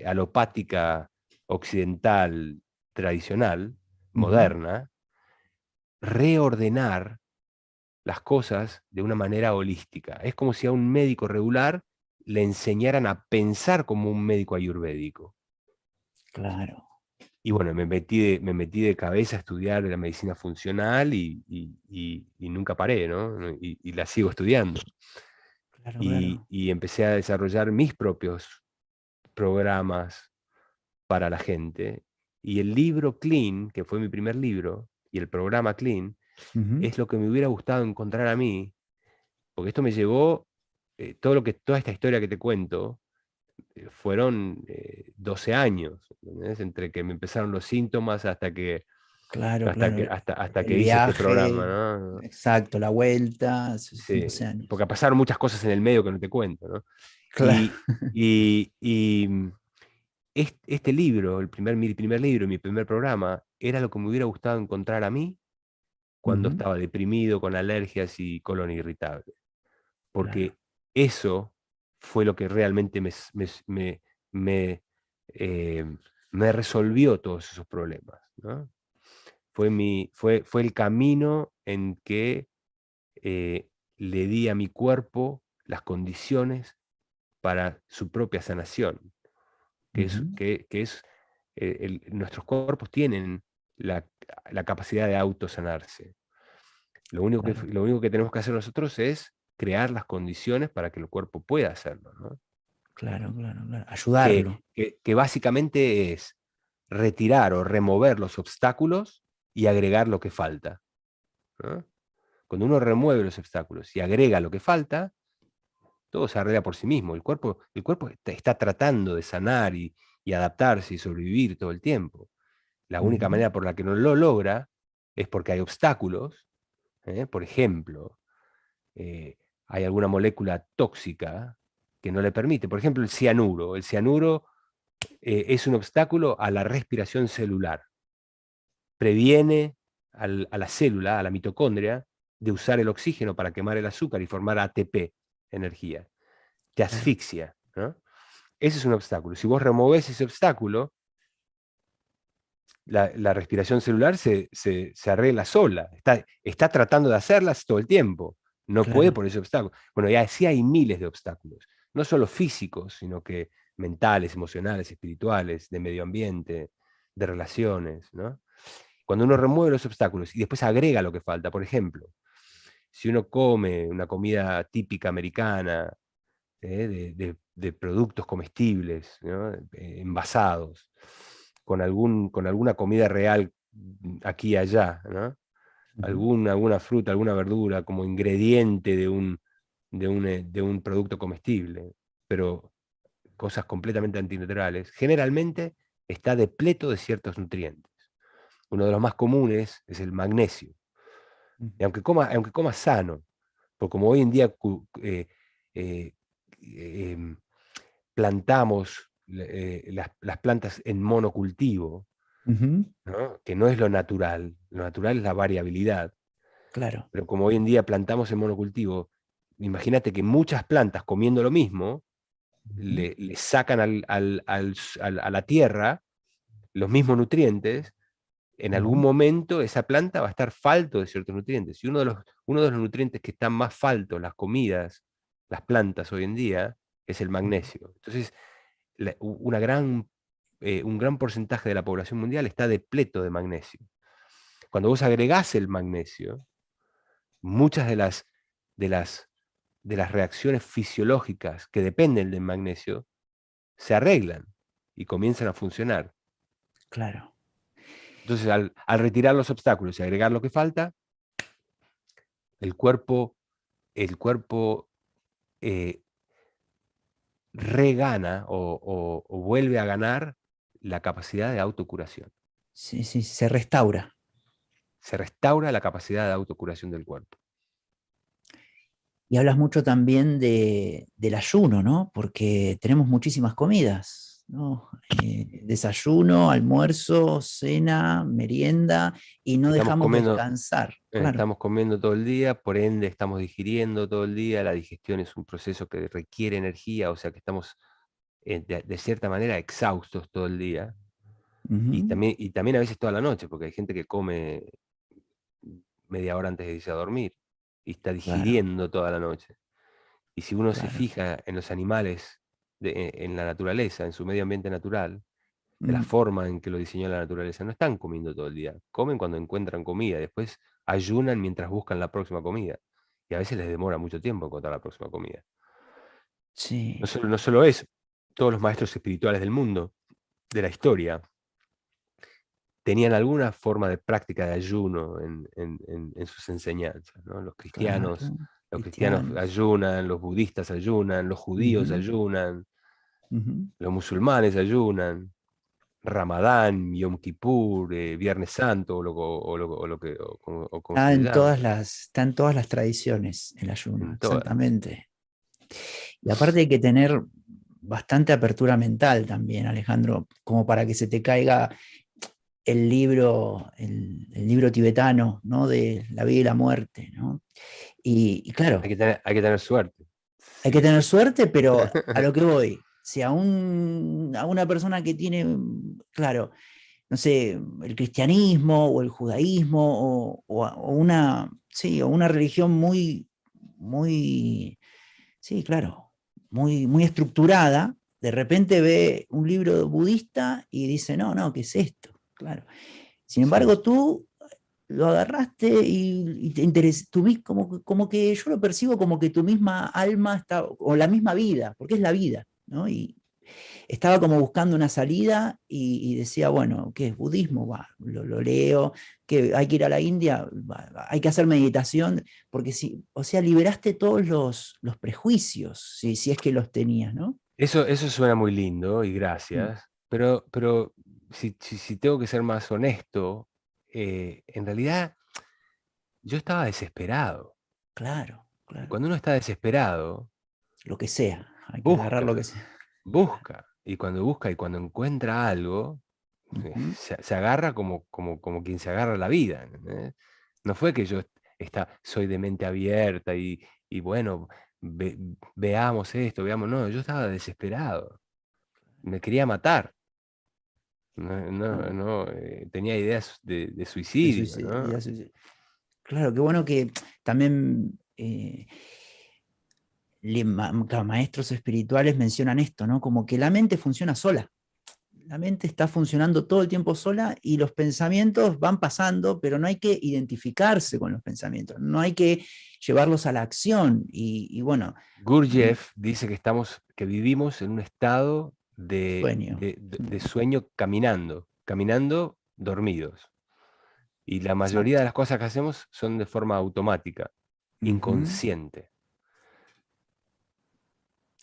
alopática occidental tradicional, ujú. moderna, reordenar las cosas de una manera holística. Es como si a un médico regular le enseñaran a pensar como un médico ayurvédico. Claro, Y bueno, me metí de cabeza a estudiar la medicina funcional y nunca paré, ¿no? Y la sigo estudiando. claro, claro. Y empecé a desarrollar mis propios programas para la gente. Y el libro Clean, que fue mi primer libro, y el programa Clean, Ujú. es lo que me hubiera gustado encontrar a mí, porque esto me llevó, toda esta historia que te cuento, fueron 12 años, ¿entendés? Entre que me empezaron los síntomas Claro, claro. hasta que El hice este programa, viaje, ¿no? exacto, la vuelta, hace Sí, 12 años. porque pasaron muchas cosas en el medio que no te cuento, ¿no? Claro. Y este libro, mi primer libro, mi primer programa, era lo que me hubiera gustado encontrar a mí cuando Ujú. estaba deprimido, con alergias y colon irritable. Claro. Porque eso fue lo que realmente me, me, eh, me resolvió todos esos problemas, ¿no? Fue el camino en que eh, le di a mi cuerpo las condiciones para su propia sanación, Ujú. que es nuestros cuerpos tienen la, la capacidad de autosanarse. Claro, Lo único que tenemos que hacer nosotros es crear las condiciones para que el cuerpo pueda hacerlo, ¿no? claro, claro, claro. Ayudarlo. Que básicamente es retirar o remover los obstáculos y agregar lo que falta, ¿no? Cuando uno remueve los obstáculos y agrega lo que falta, todo se arregla por sí mismo. El cuerpo está tratando de sanar y adaptarse y sobrevivir todo el tiempo. La única Ujú. manera por la que no lo logra es porque hay obstáculos. Por ejemplo, eh, hay alguna molécula tóxica que no le permite. Por ejemplo, el cianuro. El cianuro es un obstáculo a la respiración celular. Previene a la célula, a la mitocondria, de usar el oxígeno para quemar el azúcar y formar ATP, energía. Te Claro, asfixia, ¿no? Ese es un obstáculo. Si vos removés ese obstáculo, la respiración celular se arregla sola. Está tratando de hacerlas todo el tiempo. No puede claro. por ese obstáculo. Bueno, y así hay miles de obstáculos. No solo físicos, sino que mentales, emocionales, espirituales, de medio ambiente, de relaciones, ¿no? Cuando uno remueve los obstáculos y después agrega lo que falta, por ejemplo, si uno come una comida típica americana, de productos comestibles, ¿no? Envasados, con alguna comida real aquí y allá, ¿no? Ujú. Alguna fruta, alguna verdura como ingrediente de un producto comestible, pero cosas completamente antinaturales, generalmente está depleto de ciertos nutrientes. Uno de los más comunes es el magnesio. Ujú. Y aunque coma sano, porque como hoy en día eh, em, plantamos las plantas en monocultivo, Ujú. ¿no? Que no es lo natural es la variabilidad, Claro. pero como hoy en día plantamos en monocultivo, imagínate que muchas plantas comiendo lo mismo, Ujú. le sacan a la tierra los mismos nutrientes. En algún Ujú. momento esa planta va a estar falto de ciertos nutrientes. Y uno de los nutrientes que están más faltos, las comidas, las plantas hoy en día, es el Ujú. magnesio. Entonces, un gran porcentaje de la población mundial está depleto de magnesio. Cuando vos agregás el magnesio, muchas de las, de las reacciones fisiológicas que dependen del magnesio se arreglan y comienzan a funcionar. Claro. Entonces, al retirar los obstáculos y agregar lo que falta, el cuerpo, el cuerpo eh, regana o vuelve a ganar la capacidad de autocuración. Sí, sí, se restaura. Se restaura la capacidad de autocuración del cuerpo. Y hablas mucho también del ayuno, ¿no? Porque tenemos muchísimas comidas, ¿no? Desayuno, almuerzo, cena, merienda, y no Estamos dejamos comiendo, descansar. Claro. estamos comiendo todo el día, por ende estamos digiriendo todo el día. La digestión es un proceso que requiere energía, o sea que estamos de cierta manera exhaustos todo el día. Ujú. Y también a veces toda la noche, porque hay gente que come media hora antes de irse a dormir y está Claro. digiriendo toda la noche. Y si uno se claro. fija en los animales, en la naturaleza, en su medio ambiente natural, de la Mm, forma en que lo diseñó la naturaleza, no están comiendo todo el día, comen cuando encuentran comida, después ayunan mientras buscan la próxima comida. Y a veces les demora mucho tiempo encontrar la próxima comida. sí, No solo eso, todos los maestros espirituales del mundo, de la historia, tenían alguna forma de práctica de ayuno en sus enseñanzas, ¿no? claro. Los cristianos Cristianos. ayunan, los budistas ayunan, los judíos Ujú, ayunan, ujú. los musulmanes ayunan, Ramadán, Yom Kippur, Viernes Santo, o como se le llame, ¿no? Está en todas las tradiciones el ayuno, En todas. exactamente. Y aparte hay que tener bastante apertura mental también, Alejandro, como para que se te caiga el libro tibetano, ¿no? De la vida y la muerte, ¿no? Y claro, Hay que tener suerte. hay que Sí. tener suerte, pero a lo que voy, si a una persona que tiene, claro, no sé, el cristianismo o el judaísmo o una, sí, o una religión muy, sí, claro, muy estructurada, de repente ve un libro budista y dice, no, no, ¿qué es esto? Claro. Sin Sí. embargo, tú lo agarraste y te interesó, como que yo lo percibo como que tu misma alma está, o la misma vida, porque es la vida, ¿no? Y estaba como buscando una salida y decía, bueno, ¿qué es budismo? Va, lo leo, que hay que ir a la India, va, hay que hacer meditación, porque si, o sea, liberaste todos los prejuicios, si es que los tenías, ¿no? Eso suena muy lindo y Mm, gracias, pero si tengo que ser más honesto, en realidad yo estaba desesperado. claro, Y claro. cuando uno está desesperado, Lo que sea, hay que agarrar lo busca, que sea. Claro. busca. Y cuando busca y cuando encuentra algo, Ujú. se agarra como quien se agarra a la vida. ¿Entendés? No fue que yo soy de mente abierta y bueno, ve- veamos esto, veamos. No, yo estaba desesperado. Me quería matar. No, Tenía ideas de suicidio, ¿no? claro, qué bueno que también claro, maestros espirituales mencionan esto, ¿no? Como que la mente funciona sola. La mente está funcionando todo el tiempo sola y los pensamientos van pasando, pero no hay que identificarse con los pensamientos, no hay que llevarlos a la acción. Y bueno, Gurdjieff dice que vivimos en un estado sueño. de sueño caminando dormidos. Y la mayoría de Exacto. las cosas que hacemos son de forma automática, Ujú. inconsciente.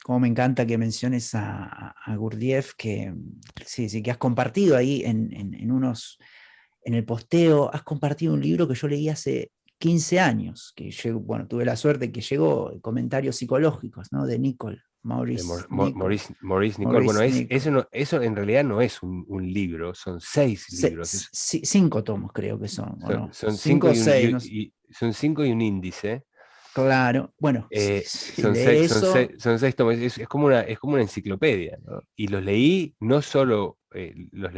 Como me encanta que menciones a Gurdjieff, que sí, sí, que has compartido ahí en el posteo, has compartido un libro que yo leí hace 15 años, que llegó, bueno, tuve la suerte que llegó, Comentarios psicológicos, ¿no? De Nicole, Maurice Nicole. Bueno, Maurice Nicole. eso en realidad no es un libro, son 6 libros. 5 tomos creo que son, ¿o no? Son Cinco cinco o seis, no sé. son 5 y un índice. Claro, bueno, sí, Son de seis, eso, son 6 tomos, es como una enciclopedia, ¿no? Y los leí, no solo los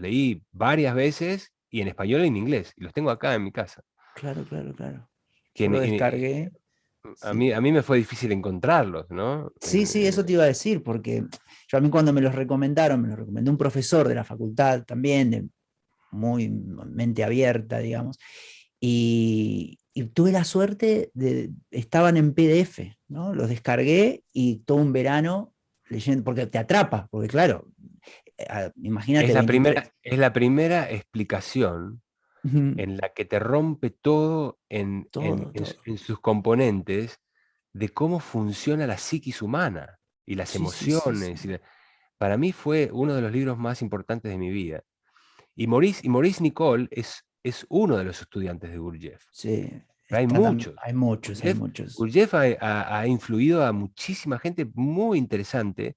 leí varias veces y en español y en inglés, y los tengo acá en mi casa. claro, claro, claro. Que Yo lo descargué, sí. a mí me fue difícil encontrarlos, ¿no? Sí, sí, eso te iba a decir, porque yo a mí cuando me los recomendaron, me los recomendó un profesor de la facultad también, de muy mente abierta, digamos, y tuve la suerte de, estaban en PDF, ¿no? Los descargué y todo un verano leyendo, porque te atrapa, porque claro, imagínate 23, Es la primera explicación ujú, en la que te rompe todo todo, todo. en sus componentes de cómo funciona la psiquis humana y las Sí, sí, sí, emociones. sí. Para mí fue uno de los libros más importantes de mi vida. Y Maurice Nicole es uno de los estudiantes de Gurdjieff. Sí, Pero hay muchos. hay muchos, hay Gurdjieff, muchos. Gurdjieff ha influido a muchísima gente muy interesante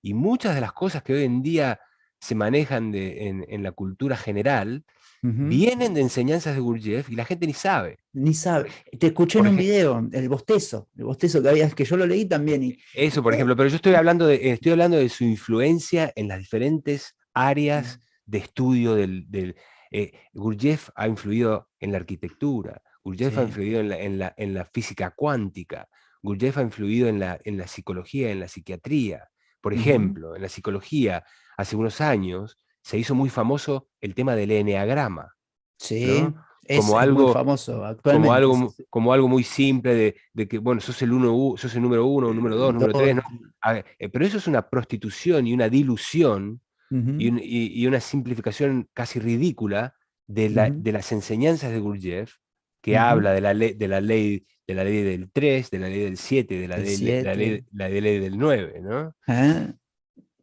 y muchas de las cosas que hoy en día se manejan en la cultura general Ujú. vienen de enseñanzas de Gurdjieff y la gente ni sabe. Ni sabe. Te escuché en Por un ejemplo, video, el bostezo que había, que yo lo leí también. Y eso, por ejemplo, pero yo estoy hablando de su influencia en las diferentes áreas de estudio Gurdjieff ha influido en la arquitectura, Gurdjieff ha sí, influido en la física cuántica, Gurdjieff ha influido en la psicología, en la psiquiatría. Por Ujú. ejemplo, en la psicología, hace unos años se hizo muy famoso el tema del eneagrama, ¿no? Sí, Como es muy algo, famoso actualmente. Sí, sí. como algo muy simple de que, bueno, sos sos el número uno, número dos, número tres, Dos. ¿no? Pero eso es una prostitución y una dilución Ujú, y una simplificación casi ridícula ujú, de las enseñanzas de Gurdjieff, que ujú. habla de la ley del 3 de la ley del 7 Del 7. la ley del 9, ¿no? ¿Eh?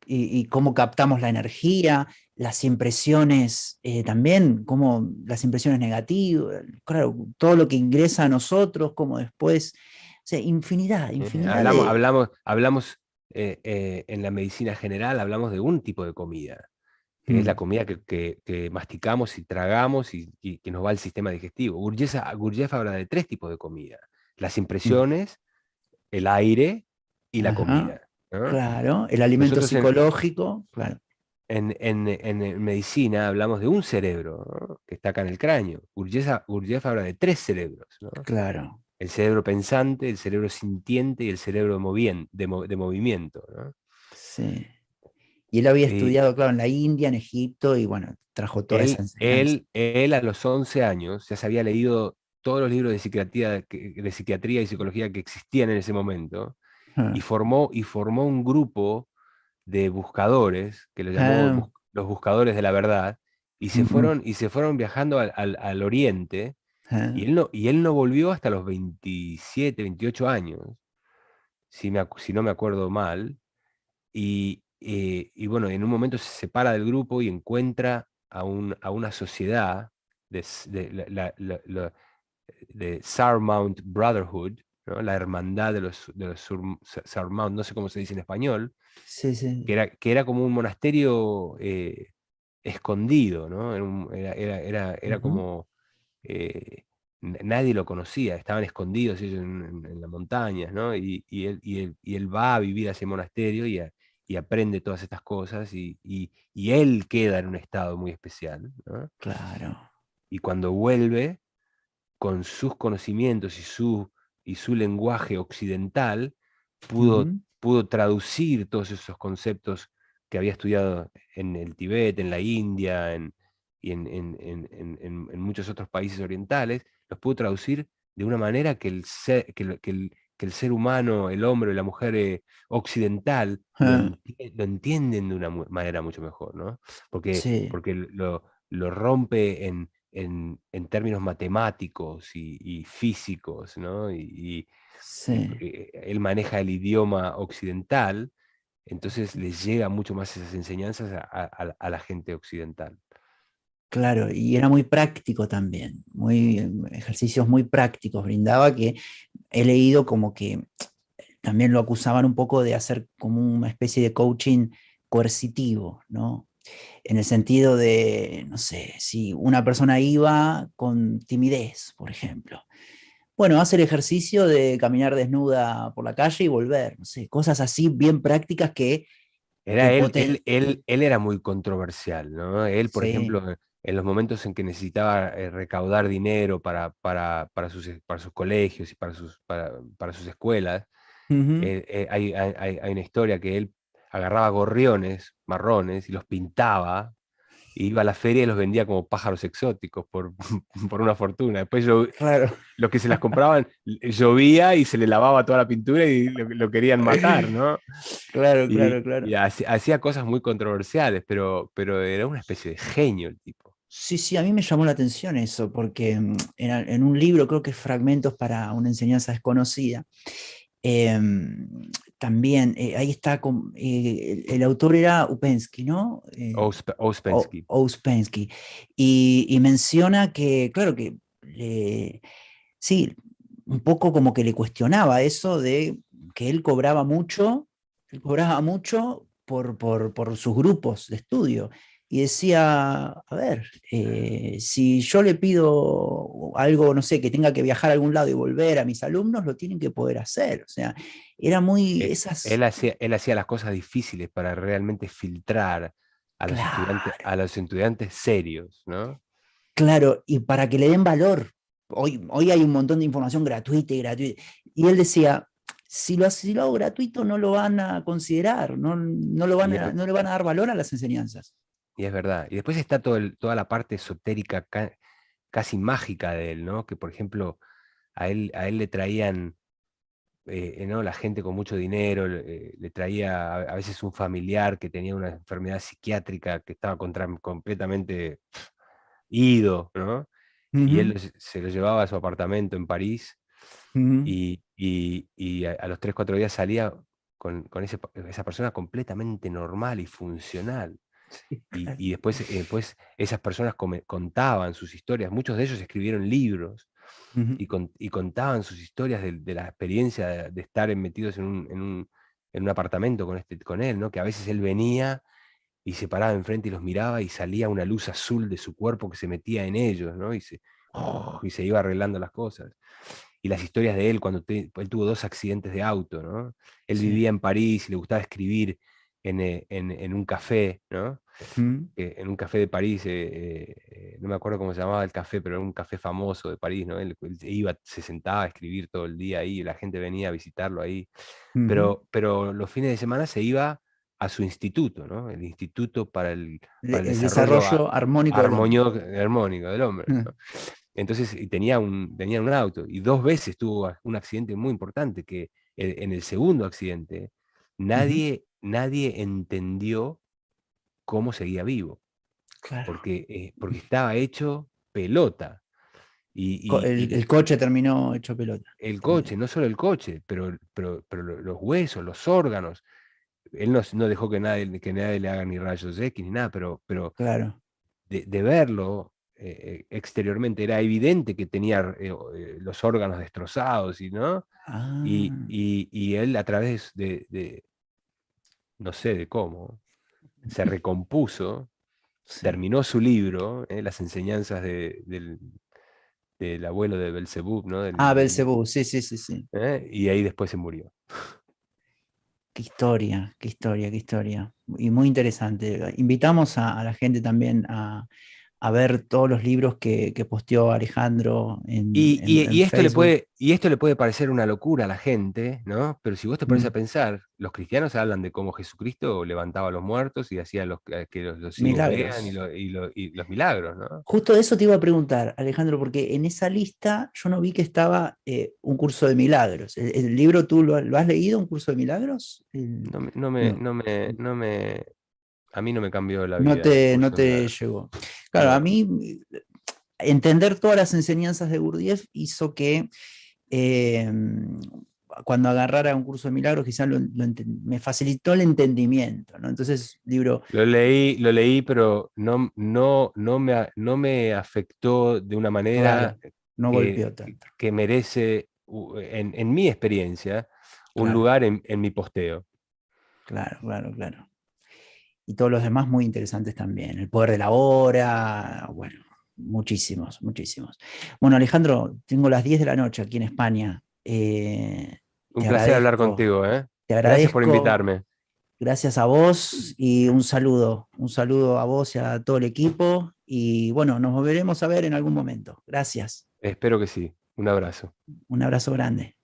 Y cómo captamos la energía, las impresiones también, cómo las impresiones negativas, claro, todo lo que ingresa a nosotros, cómo después, o sea, infinidad de... Hablamos en la medicina general, hablamos de un tipo de comida, que es la Mm, comida que masticamos y tragamos y que nos va al sistema digestivo. Gurdjieff habla de tres tipos de comida: las mm, impresiones, el aire y la ajá, comida, ¿no? claro, el alimento Nosotros psicológico, claro, en medicina hablamos de un cerebro, ¿no? Que está acá en el cráneo. Gurdjieff habla de tres cerebros, ¿no? claro, El cerebro pensante, el cerebro sintiente y el cerebro de movimiento, ¿no? sí. Y él había Y estudiado, claro, en la India, en Egipto, y bueno, trajo toda esa enseñanza. él a los 11 años ya se había leído todos los libros de psiquiatría y psicología que existían en ese momento Ah, y formó un grupo de buscadores, que lo llamó ah, los buscadores de la verdad, ujú, y se fueron viajando al oriente, ah, y él no volvió hasta los 27 28 años, si no me acuerdo mal, y bueno, en un momento se separa del grupo y encuentra a una sociedad de Sarmount Brotherhood, ¿no? La hermandad de los Sarmount, no sé cómo se dice en español, sí, sí. que era como un monasterio escondido, ¿no? Era Ujú. como nadie lo conocía, estaban escondidos ellos en las montañas, ¿no? Y él va a vivir a ese monasterio y aprende todas estas cosas y él queda en un estado muy especial, ¿no? Claro. Y cuando vuelve con sus conocimientos y su lenguaje occidental, Ujú. pudo traducir todos esos conceptos que había estudiado en el Tíbet, en la India, y en muchos otros países orientales, los pudo traducir de una manera que el ser humano, el hombre o la mujer occidental Ah, lo entienden de una manera mucho mejor, ¿no? sí, Porque lo rompe en términos matemáticos y físicos, ¿no? sí. Él maneja el idioma occidental, entonces les llega mucho más esas enseñanzas a la gente occidental. Claro, y era muy práctico también, muy ejercicios muy prácticos brindaba que he leído como que también lo acusaban un poco de hacer como una especie de coaching coercitivo, ¿no? En el sentido de, no sé, si una persona iba con timidez, por ejemplo. Bueno, hace el ejercicio de caminar desnuda por la calle y volver, no sé, cosas así bien prácticas que poten... Él era muy controversial, ¿no? Él, por Sí. ejemplo, en los momentos en que necesitaba recaudar dinero para sus colegios y para sus escuelas, Ujú. hay una historia que él agarraba gorriones marrones y los pintaba, y iba a la feria y los vendía como pájaros exóticos por una fortuna. Después Claro, los que se las compraban, llovía y se le lavaba toda la pintura y lo querían matar, ¿no? claro, claro, Y claro. hacía cosas muy controversiales, pero era una especie de genio el tipo. Sí, sí, a mí me llamó la atención eso, porque en un libro, creo que es Fragmentos para una enseñanza desconocida, em, también ahí está, el autor era Upensky, ¿no? Ouspensky. Ouspensky, y menciona que, claro, que sí, un poco como que le cuestionaba eso de que él cobraba mucho por sus grupos de estudio. Y decía, a ver, si yo le pido algo, no sé, que tenga que viajar a algún lado y volver a mis alumnos, lo tienen que poder hacer. O sea, era muy esas, Él hacía las cosas difíciles para realmente filtrar claro, a los estudiantes serios, ¿no? claro, y para que le den valor. Hoy hay un montón de información gratuita y gratuita. Y él decía, si lo hago gratuito no lo van a considerar, Y es, no le van a dar valor a las enseñanzas. y es verdad. Y después está toda la parte esotérica, casi mágica de él, ¿no? Que por ejemplo, a él le traían, ¿no? La gente con mucho dinero, le traía a veces un familiar que tenía una enfermedad psiquiátrica que estaba completamente ido, ¿no? Y él Ujú, se lo llevaba a su apartamento en París ujú. y a los 3, 4 días salía con esa persona completamente normal y funcional. Sí, claro. Y después esas personas contaban sus historias, muchos de ellos escribieron libros Ujú. y contaban sus historias de la experiencia de estar metidos en un apartamento con él, ¿no? Que a veces él venía y se paraba enfrente y los miraba y salía una luz azul de su cuerpo que se metía en ellos, ¿no? Y se iba arreglando las cosas. Y las historias de él cuando él tuvo 2 accidentes de auto, ¿no? Él Sí. vivía en París y le gustaba escribir en un café, ¿no? Ujú, En un café de París, no me acuerdo cómo se llamaba el café, pero era un café famoso de París, ¿no? Él iba, se sentaba a escribir todo el día ahí, y la gente venía a visitarlo ahí, ujú. pero los fines de semana se iba a su instituto, ¿no? El Instituto para el El Desarrollo desarrollo armónico del hombre. Armónico del Hombre, ¿no? Entonces, y tenían un auto, y 2 veces tuvo un accidente muy importante, que en el segundo accidente Ujú. nadie entendió cómo seguía vivo, Claro. porque estaba hecho pelota. El coche terminó hecho pelota El coche, también. no solo el coche, pero los huesos, los órganos. Él no dejó que nadie le haga ni rayos X ni nada, pero Claro. de verlo exteriormente era evidente que tenía los órganos destrozados, ¿no? Ah, Y él a través no sé de cómo, se recompuso, sí. terminó su libro, Las enseñanzas del abuelo de Belzebub, ¿no? Ah, Belcebú, sí, sí, sí, sí. Y ahí después se murió. Qué historia, qué historia, qué historia. Y muy interesante. Invitamos a la gente también a ver todos los libros que posteó Alejandro Y, y- en y esto le Facebook. puede, y esto le puede parecer una locura a la gente, ¿no? Pero si vos te pones a Mm. pensar, los cristianos hablan de cómo Jesucristo levantaba a los muertos y hacía que los ciegos vean Milagros. y los milagros, ¿no? Justo de eso te iba a preguntar, Alejandro, porque en esa lista yo no vi que estaba un curso de milagros. El libro tú lo has leído, un curso de milagros? No me, no me, No, no me, no me- a mí no me cambió la vida un no curso de te milagros. llegó. Claro, a No. mí entender todas las enseñanzas de Gurdjieff hizo que eh, cuando agarrara un curso de milagros quizás me facilitó el entendimiento, ¿no? Entonces, libro, Lo leí, pero no me afectó de una manera claro, no que, golpeó tanto. que merece, en mi experiencia, un Claro, lugar en mi posteo. claro, claro, claro. Y todos los demás muy interesantes también. El poder de la hora, bueno, muchísimos, muchísimos. Bueno, Alejandro, tengo las 10 de la noche aquí en España. Un placer hablar contigo, ¿eh? Te Gracias por agradezco, invitarme. gracias a vos y un saludo a vos y a todo el equipo. Y bueno, nos volveremos a ver en algún momento. Gracias. Espero que sí. Un abrazo. Un abrazo grande.